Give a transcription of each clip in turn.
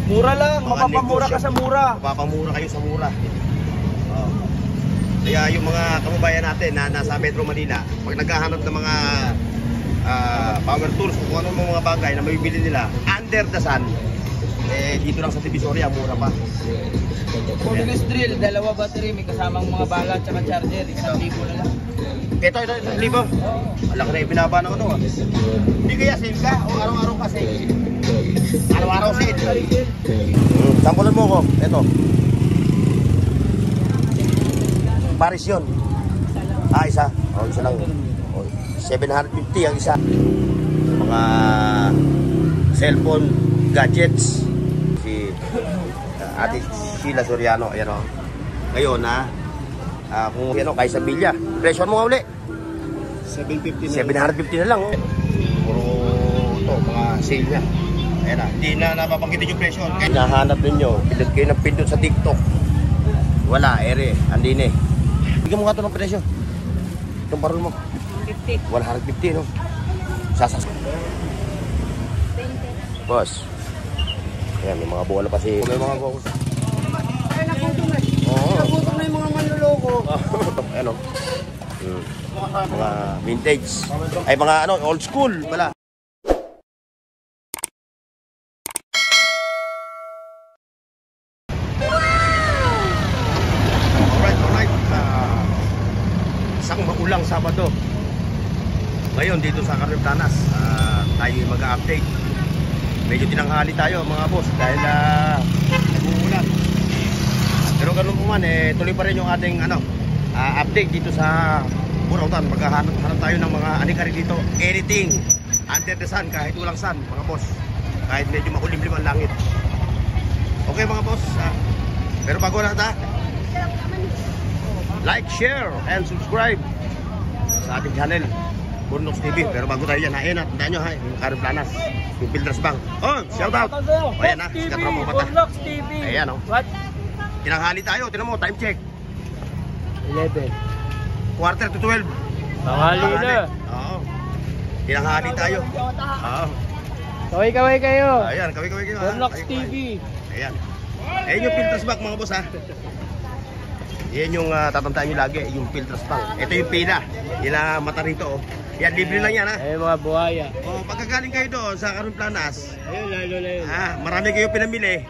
Mura lang, mapapamura ka sa mura. Mapapamura kayo sa mura. Kaya yung mga kababayan natin na nasa Metro Manila, pag naghahanap ng mga power tools, kung ano mga bagay na mabibili nila under the sun, dito lang sa Divisoria, mura pa. Cordless drill, 2 battery, may kasamang mga bala at charger, 1,000 na lang. Ito, 1,000? Alak na binaba ng ano. Hindi kaya sale ka o araw-araw ka sale? Araw-araw sale. Sampulan mo ko, ito. Paris yun. Isa. Isa lang. 750 ang isa. Mga cellphone, gadgets. Si Ate Sheila Soriano. Ayan o. Ngayon kung ano, kay Sabilla. Presyo mo nga uli. 750 na lang. Puro ito, mga sale niya. Ayan hindi na napapanggitin yung presyo. Hinahanap ninyo. Pindot kayo ng pindot sa TikTok. Wala, andin bigyan mo nga ito ng presyo. Itong parol mo 150 no? Sasas boss. Ayan, may mga buwala pa si may mga buwala. Ay, nagutom na. Nagutom na yung mga manluloko. Ano? Mga vintage. Ay, mga old school pala. Isang maulang Sabado. Ngayon dito sa Carmen-Planas, tayo mag-update. Medyo tinanghali tayo mga boss dahil umuulan. Pero ganun po man, tuloy pa rin yung ating update dito sa Burautan. Maghahanap tayo ng mga anikari dito. Anything under the sun, kahit walang sun mga boss. Kahit medyo makulimlim ang langit. Okay mga boss, pero bago na like, share, and subscribe sa ating channel Burnox TV. Pero bago tayo yan, ayan tandaan nyo yung Carmen-Planas, yung Filters Bank. Shout out. Ayan sikat na po mata. Burnox TV. Ayan What? Tinanghali tayo, tinan mo, time check 11. Quarter to 12. Tanghali na. Oo. Tinanghali tayo. Oo. Kaway-kaway kayo. Ayan, kaway-kaway kayo. Burnox TV. Ayan. Ayan yung Filters Bank mga boss Yan yung tatandaan nyo lagi, yung Filters Bank. Ito yung pila. Yan na mata rito. Yan, libre lang yan mga buhaya. Pagkagaling kayo doon sa Carmen-Planas, Ayun, lalo na yun. marami kayo pinamili.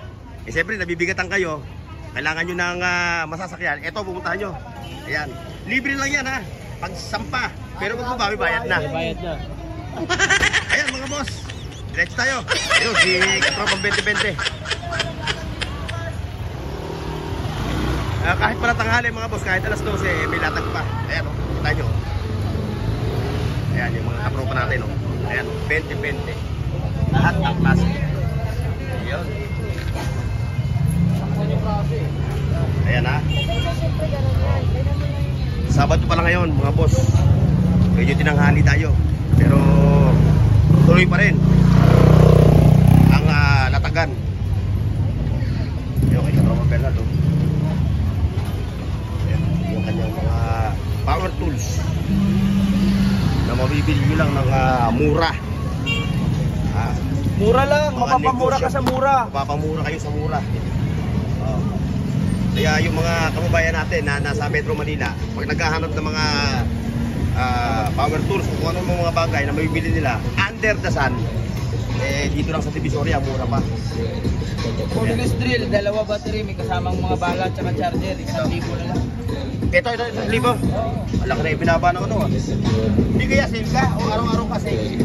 Siyempre, nabibigatan kayo. Kailangan nyo ng masasakyan. Ito, pumuntahan nyo. Ayan. Libre lang yan Pag sampa. Pero kung babawi, bayad na. Bayad na. Ayan mga boss. Diretso tayo. Ayun, si Katropang 2020. Kahit pala tanghali mga boss, kahit alas 12, may latag pa. Ayan kita nyo. Ayan yung mga katropa natin Ayan 2020. Lahat ng klase. Ayan. Ayan Sabado pa lang ngayon mga boss. Medyo tinanghali tayo. Pero tuloy pa rin ang latagan. Ayan kay Katropa Bernardo. Yung kanyang mga power tools na mabibili nyo lang ng mura. Mura lang, mapapamura ka sa mura. Mapapamura kayo sa mura. Kaya yung mga kababayan natin na nasa Metro Manila, pag naghahanap ng mga power tools, kung ano mga bagay na mabibili nila under the sun, dito lang sa Divisoria, mura pa. Cordless drill, 2 battery, may kasamang mga bala at charger, 1,000 na lang. Ito, 1,000? Alak na binaba ng ano. Hindi kaya sale ka o araw-araw ka sale?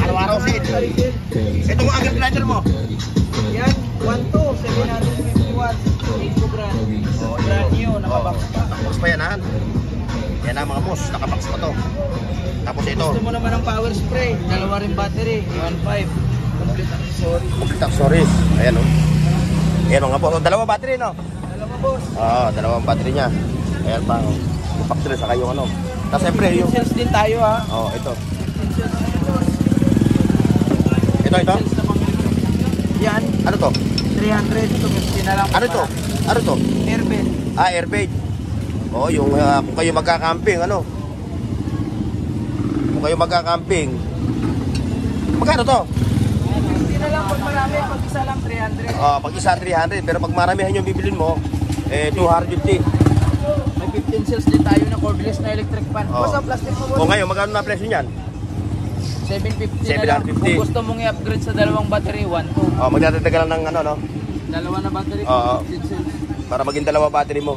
Araw-araw sale. Itong agad grinder mo? Yan, 1,2, 750 watts, 8 brand. Brand new, nakabox pa. Nakabox pa yan Yan mga boss, nakabox pa to. Tapos ito. Gusto mo naman ng power spray, 2 ring battery, 1.5. Complete accessories. Complete accessories. Ayan Ayan mga boss. 2 battery 2 boss. 2 battery niya. Ayan pa yung factory sa kayo Tapos siyempre yung sales din tayo ito. Ito. Yan. Ano to? 300 ito, 50 na lang. Ano to? Airbed. Airbed. Yung kung kayo magka-camping, Kung kayo magka-camping. Magkano to? 50 na lang pag marami. marami, pag isa lang 300. Pag isa 300, pero pag maramihan yung bibilin mo, 250. May 15 cells din tayo na cordless na electric fan. Oh. Basta plastic mo boss. O ngayon, magkano na presyo niyan? 750 na lang. 750. Kung gusto mong i-upgrade sa dalawang battery, 1-2. Magdadagdag ka lang ng ano, no? Dalawa na battery, Oo. 15 cells. Para maging dalawa battery mo.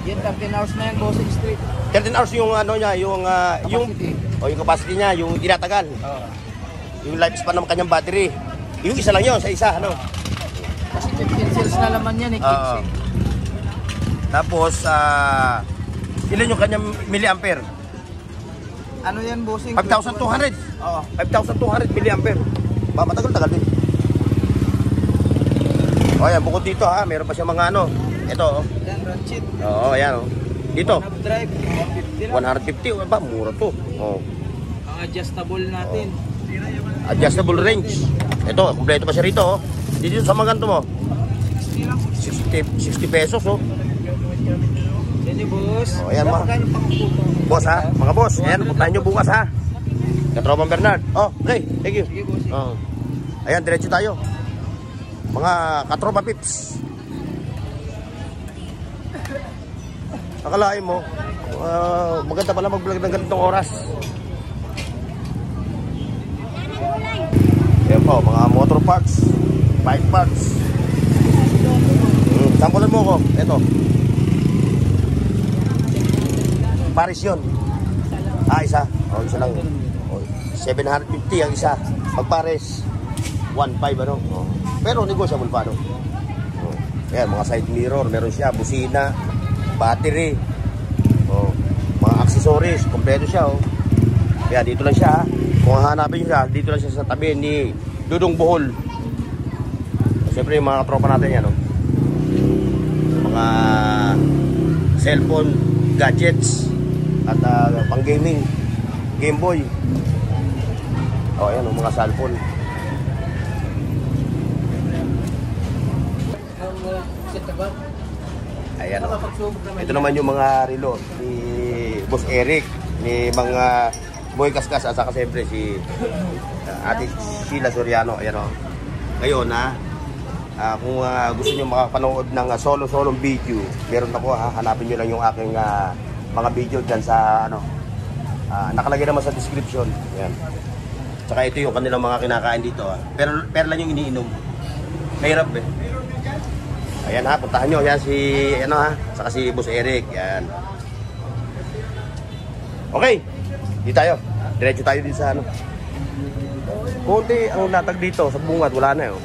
Yan, 13 hours na yan, bossing straight. 13 hours yung ano niya, yung Capacity. yung capacity niya, yung tinatagal. Oo. Yung lifespan ng kanyang battery. Yung isa lang yun, sa isa, ano? Kasi 15 cells na laman yan, eh. Oo. Tapos, ilan yung kanyang milliampere? Ano yan, bossing? 5,200. Oo. 5,200 milliampere. Matagal-tagal din. O, yan, bukod dito ha, meron pa siya mga ano. Ito, oh. Yan, ratchet. Oo, ayan, oh. Dito, Half drive, 150 lang. 150. Ba, mura to. Oh. Ang adjustable natin. Adjustable range. Ito, kompleto pa siya rito, oh. Dito sa mga ganito mo, 60 lang. 60 pesos, oh. Yan yung boss. Oh, ayan, ma. Magkano pang puto? Boss, ha? Mga boss, ayan, puntahan nyo bukas, ha? Katropang Bernard. Oh, okay, thank you. Sige, boss. Oh. Ayan, diretso tayo. Mga katropa pips. Akalain mo, maganda pala mag-vlog ng ganitong oras. Ayan po, mga motor parts, bike parts. Sampulan mo ko, ito. Paris yun. Isa. Isa lang. 750 ang isa. Pag Paris, 1.5 ano. Pero negotiable pa, no? Ayan, mga side mirror, meron siya, busina, battery, mga accessories, kompleto siya, oh. Kaya dito lang siya, ha? Kung hanapin nyo siya, dito lang siya sa tabi ni Dudong Bohol. Siyempre yung mga tropa natin yan, no? Mga cellphone, gadgets, at pang gaming, Game Boy. Ayan, mga cellphone. Ayan, oh. Ito naman yung mga relo ni Boss Eric, ni mga Boy Kaskas, at saka siyempre si Ate Sheila Soriano. Ayan, oh. Ngayon, kung gusto nyo makapanood ng solo video, meron ako, hanapin nyo lang yung aking mga video dyan sa ano, nakalagay naman sa description. Ayan. Tsaka ito yung kanilang mga kinakain dito, pero lang yung iniinom. Mahirap, eh. Ayan, puntahan nyo. Ayan si, saka si Boss Eric. Ayan. Okay. Di tayo. Diretso tayo din sa ano. Konti ang latag dito sa bungad. Wala na, oh.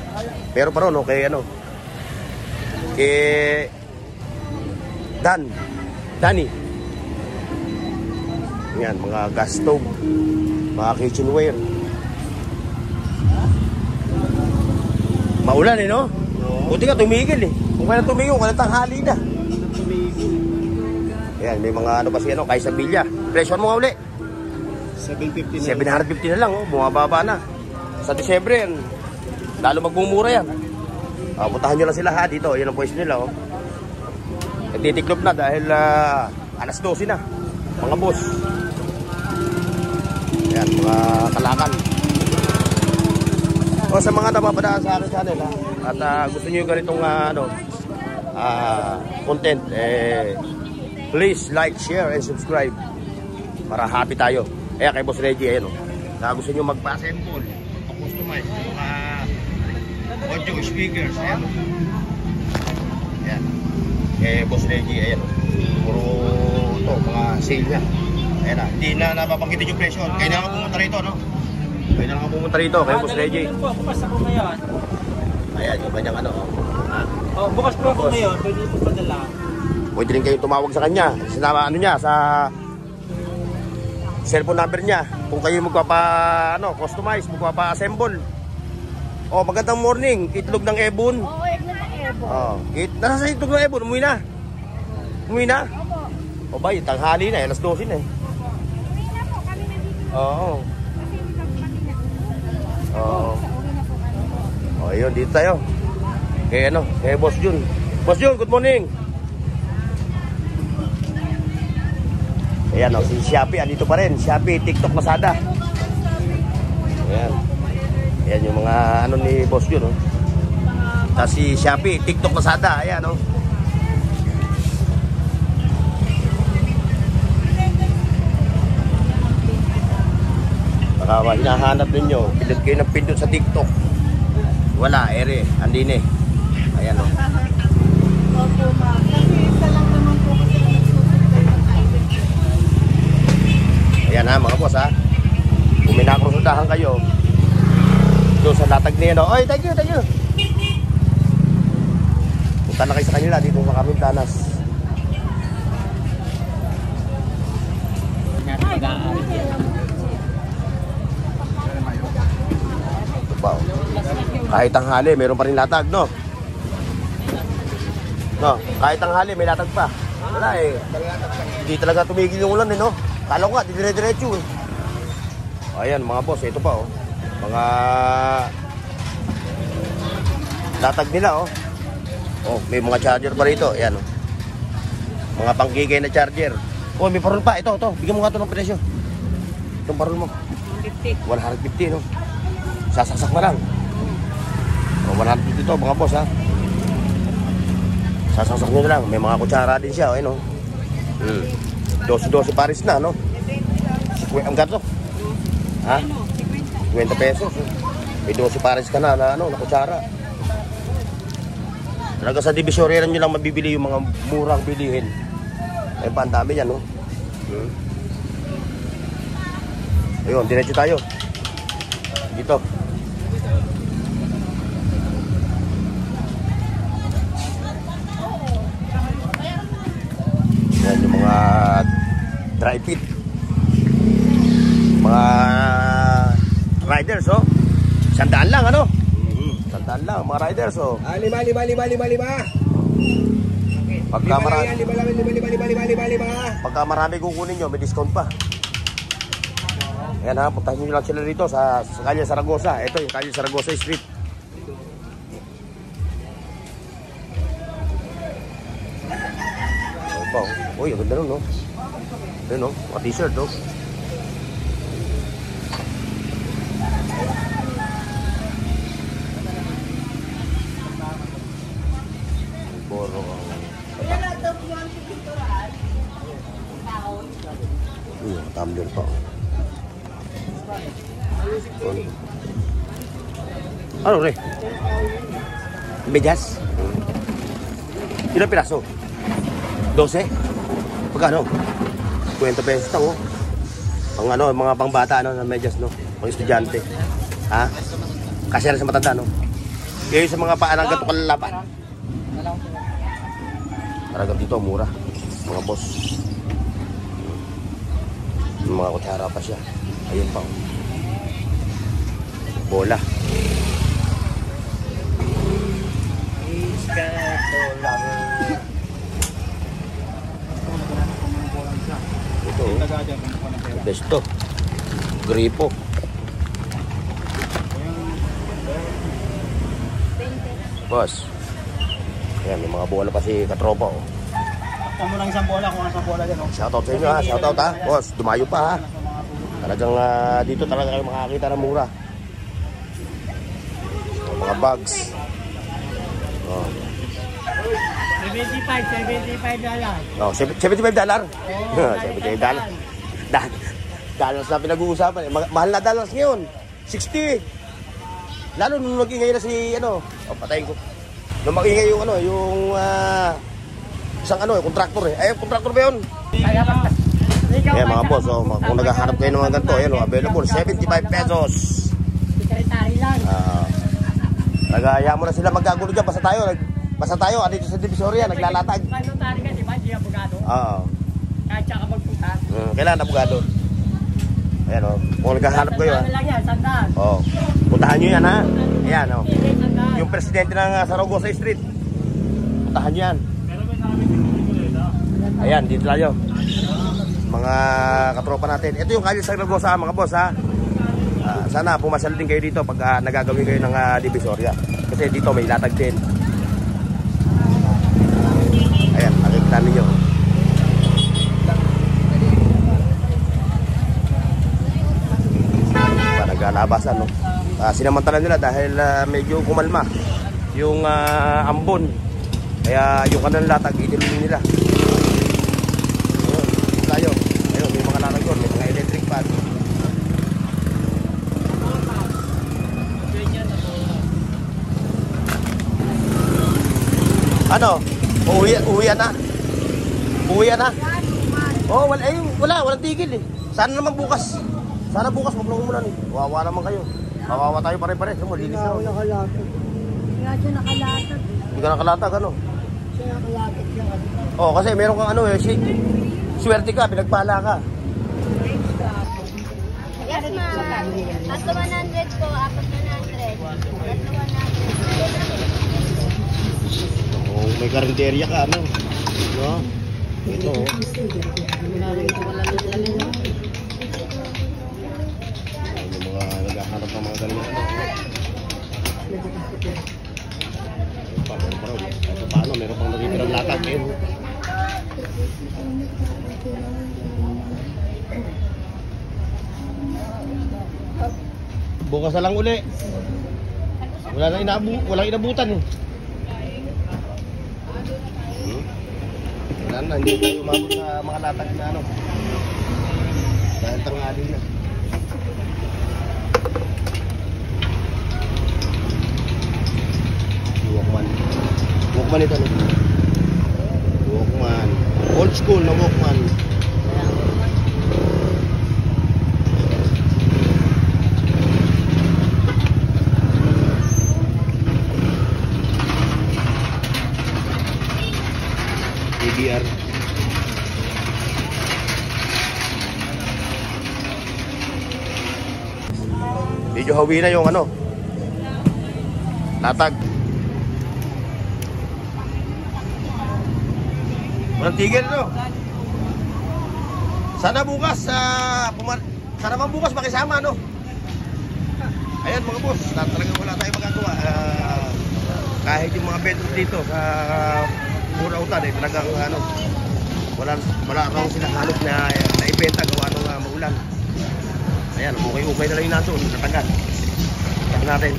Pero pa ron, kay kay Danny. Ayan, mga gas stove, mga kitchenware. Maulan, eh, no? Buti ka tumigil, eh. Kung kaya tumigil, kung kaya tanghali na. Ayan, may mga ano pa siya, no? Kaysa Villa. Presyon mo nga uli. 750 750 na lang, oh. Bumababa na. Sa Disyembre, yan. Lalo magmumura yan. Puntahan nyo lang sila, ha. Dito, yan ang pwesto nila, oh. Nagtitiklop na dahil alas 12 na. Mga boss. Ayan, mga kalakan. O sa mga napapadaan sa aking channel, ha. At gusto nyo yung ganitong content, please like, share, and subscribe para happy tayo. Kaya kay Boss Reggie, ayan, gusto nyo magpa-assemble, customize mga audio speakers, ayan. Ayan. Kay Boss Reggie, ayan. Puro ito, mga sale niya. Ayan, hindi na napapangkitin yung presyo. Kaya na ako pumunta rito, no? Kaya na ako pumunta rito kay Boss Reggie. Bukas ako ngayon. Ayan, yung kanyang Bukas po ako ngayon. Pwede po padala. Pwede rin kayong tumawag sa kanya. Sinama niya sa cellphone number niya. Kung kayo customize, magpapa-assemble. Magandang morning. Itlog ng Ebon. Oo, itlog ng Ebon. Nasa sa itlog ng Ebon, umuwi na. Umuwi na? Opo. Bay, tanghali na, alas 12 na, eh. Uwi na po, kami nandito. Oo. Kasi pati na. Oo. Uwi na po kami. Ayun, dito tayo. Kay Boss Jun. Boss Jun, good morning. Ayan, si Shopee, andito pa rin. Shopee, TikTok, Lazada. Ayan. Ayan yung mga ano ni Boss yun, oh. Tapos si Shopee, TikTok Lazada, ayan, oh. Baka hinahanap ninyo, pindot kayo ng pindot sa TikTok. Wala, ere, andin eh. Ayan, oh. Opo, ma'am. Kasi isa lang naman po kasi nagsusupply ng item. Ayan ha, mga boss ha. Kung may nakonsultahan kayo, doon sa latag niya, no? Oy, thank you, thank you. Punta na kayo sa kanila dito sa Kapintanas. Ito pa, oh. Kahit tanghali, meron pa rin latag, no? No, kahit tanghali, may latag pa. Wala eh. Hindi talaga tumigil yung ulan eh, no? Kala ko nga, dire-diretso eh. Ayan, mga boss, ito pa, oh. Mga latag nila, oh. Oh, may mga charger pa rito. Ayan, oh. Mga pangkikay na charger. Oh, may parol pa. Ito. Bigyan mo nga ito ng presyo. Itong parol mo. 150, no? Sasaksak na lang. Oh, 150 ito, mga boss, ha? Sasaksak nyo na lang. May mga kutsara din siya, oh, ayun, oh. 12 paris na, no? Ang gato? Ha? 50 pesos. May 12 paris ka na, ano, na kutsara. Talaga sa Divisoria nyo lang mabibili yung mga murang bilihin. Ayun pa, ang dami yan, no? Ayun, diretso tayo. Dito. Yan yung mga dry fit. Mga riders, oh. 100 lang, ano? 100 lang, mga riders, oh. 5. Pagka marami, 5. pagka marami kukunin nyo, may discount pa. Ayan ha, puntahin nyo lang sila rito sa Calle Zaragoza. Ito yung Calle Zaragoza Street. Opa, oh. Uy, ang ganda nun, no? Ayun, no? Mga t-shirt, no? Puro ang... Uy, ang tumbler pa, oh. Ano, re? Medyas? Ilang piraso? 12? Pagkano? 20 pesos lang, oh. Pang ano, mga pangbata, ano, na medyas, no? Pang estudyante. Ha? Kasi na sa matanda, no? Kaya sa mga paan hanggang ito kalalapan. Talagang dito, mura. Mga boss. Yung mga kutsara pa siya. Ayun pa, oh. Bola. Ito, oh. Besto. Gripo. Boss. Ayan, may mga bola pa si Katropa, oh. Takpan mo lang isang bola, kung isang bola dyan, oh. Shoutout sa inyo, ha. Shoutout, ha. Boss, dumayo pa, ha. Talagang dito talaga kayo makakita ng mura. Mga bags. Oh. $75. Oh, $75? $75? Dollars na pinag-uusapan eh. Mahal na dollars ngayon. 60. Lalo nung nag-ingay na si ano, oh, patayin ko. Nung mag-ingay yung ano, yung isang ano, kontraktor eh. Ay, kontraktor ba yun? Ayan mga boss, oh, kung naghahanap kayo ng mga ganito, ayan, oh, available, 75 pesos. Sekretary lang. Nagaya mo na sila magkagulo dyan, basta tayo, dito sa Divisoria, naglalatag. Notary ka, di ba? Di abogado. Oo. Kahit siya ka magpunta. Kailangan abogado. Ayan, oh, kung naghahanap kayo, ha. Sandaan lang yan, sandaan. Oh, puntahan nyo yan, ha. Ayan, oh. Sandaan. Yung presidente ng Zaragoza Street. Puntahan nyo yan. Ayan, dito tayo. Mga katropa natin. Ito yung Calle Zaragoza, mga boss, ha. Sana pumasyal din kayo dito pag nagagawin kayo ng Divisoria. Kasi dito may latag din. Ayan, makikita ninyo. Naglalabasan, no? Sinamantala nila dahil medyo kumalma yung ambon. Kaya yung kanilang latag, itinuloy nila. Ayun, tayo. Ayun, may mga latag doon, may mga electric fan. Ano? Uwian na? Uwian na? Oh, walang tigil eh. Sana naman bukas. Sana bukas maglong muna eh. Wawa naman kayo. Kawawa tayo pare-pare. Linis na. Nga siya nakalatag. Hindi ka nakalatag, ano? Siya nakalatag siya. Oh, kasi meron kang ano eh. Swerte ka, pinagpala ka. Yes, ma'am. At 100 po, apat 100. At 100. Oh, may karinderya ka, ano? No? Ito, oh. Yung mga naghahanap ng mga galing ano. Paano? Meron pang natitirang latag eh. Bukas na lang uli. Walang inabutan eh. Wala na, hindi tayo umabot sa mga latag na ano. Dahil tanghali na. Walkman. Walkman ito no? Walkman. Old school na Walkman. DDR. Medyo hawi na yung ano latag. Walang tigil no. Sana bukas sana man bukas makisama no. Ayan mga boss, talagang wala tayong magagawa. Kahit yung mga bedroom dito sa Burautan eh, talagang ano, wala raw sila halos na ibenta gawa ng maulan. Ayan, ukay na lang yung naso, natagal. Saka natin.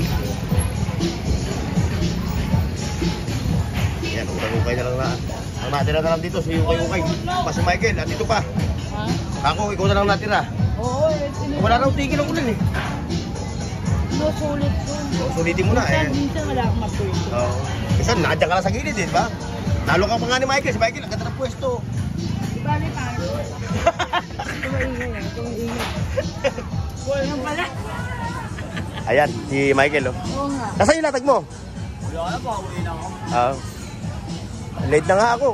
Ayan, ukay na lang na. Ang natira na lang dito, si ukay. Mas Michael, at dito pa. Ako, ikaw na lang natira. Oo, Wala raw tigil ang ulan eh. sulit ko. Sulitin mo na eh. Minsan wala akong mapulito. Oo. Kasi nandiyan ka lang sa gilid eh, ba? Nalo ka pa nga ni Michael. Si Michael, ang ganda ng pwesto. Di ba ni Paro? Ito ingay. Wala pala. Ayan, si Michael oh. Oo nga. Nasaan yung latag mo? Wala na po, uwi na ako. Late na nga ako.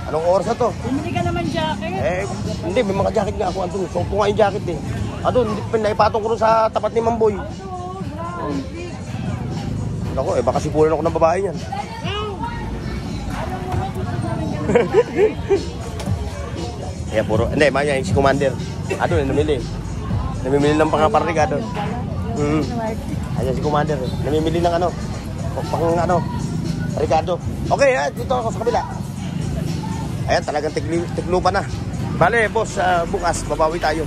Anong oras na to? Bumili ka naman jacket. Hindi, may mga jacket nga ako. Andun, suot ko nga yung jacket eh. Andun, naipatong ko rin sa tapat ni Mamboy. Ako baka sipulan ako ng babae niyan. Kaya puro, hindi, maya yung si Commander. Namimili ng pangaparigado. Ayan si Commander. Namimili ng ano, Ricardo. Okay, dito ako sa kabila. Ayan, talagang tiklupa na. Bale, boss, bukas, babawi tayo.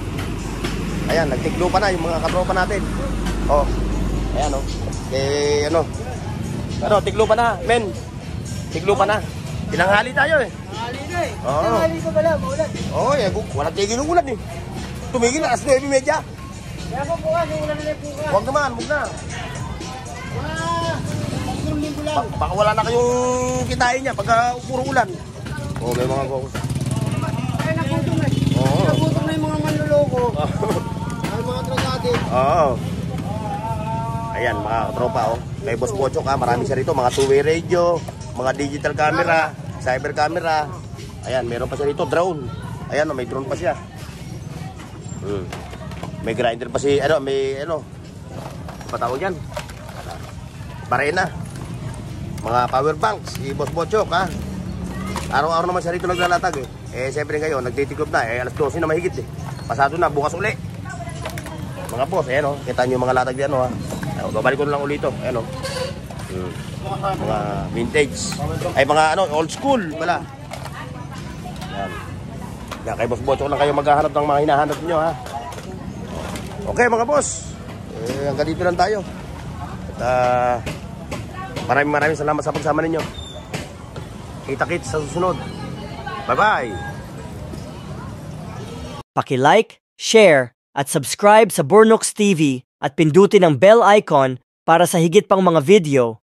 Ayan, nagtiklupa na yung mga katropa natin. Oh, ayan oh. Tiklupa na, men. Tiklupa na. Tinanghali tayo eh. Tanghali na eh. Oo. Tanghali ko pala, maulan. Oo, walang tigil ng ulan eh. Tumigil na, 9:30. Kaya po bukas, yung ulan nila bukas. Huwag naman, huwag na. Tatlong linggo lang. Baka wala na kayong kitain niya pagka puro ulan. Oo, may mga gawin. Ay, nagutom na. Oo. Nagutom na yung mga manluloko. Ang mga trasade. Oo. Ayan, mga katropa oh. Kay Boss Pochok marami siya rito. Mga two-way radio, mga digital camera, cyber camera. Ayan, meron pa siya rito, drone. Ayan, may drone pa siya. May grinder pa si, patawag yan? Barena. Mga power banks, si Boss Pochok Araw-araw naman siya rito naglalatag eh. Siyempre ngayon, nagtitiklop na alas 12 na mahigit eh. Pasado na, bukas uli. Mga boss, ayan o. Kita nyo yung mga latag diyan o babalik ko na lang ulit ito. Ayan o. Mga vintage. Ay mga old school pala. Ayan. Yan, kay Boss Pochok lang kayo maghahanap ng mga hinahanap nyo ha. Okay mga boss. hanggang dito lang tayo. At maraming salamat sa pagsama ninyo. Kita-kits sa susunod. Bye-bye! Paki-like, share, at subscribe sa Bornox TV at pindutin ang bell icon para sa higit pang mga video.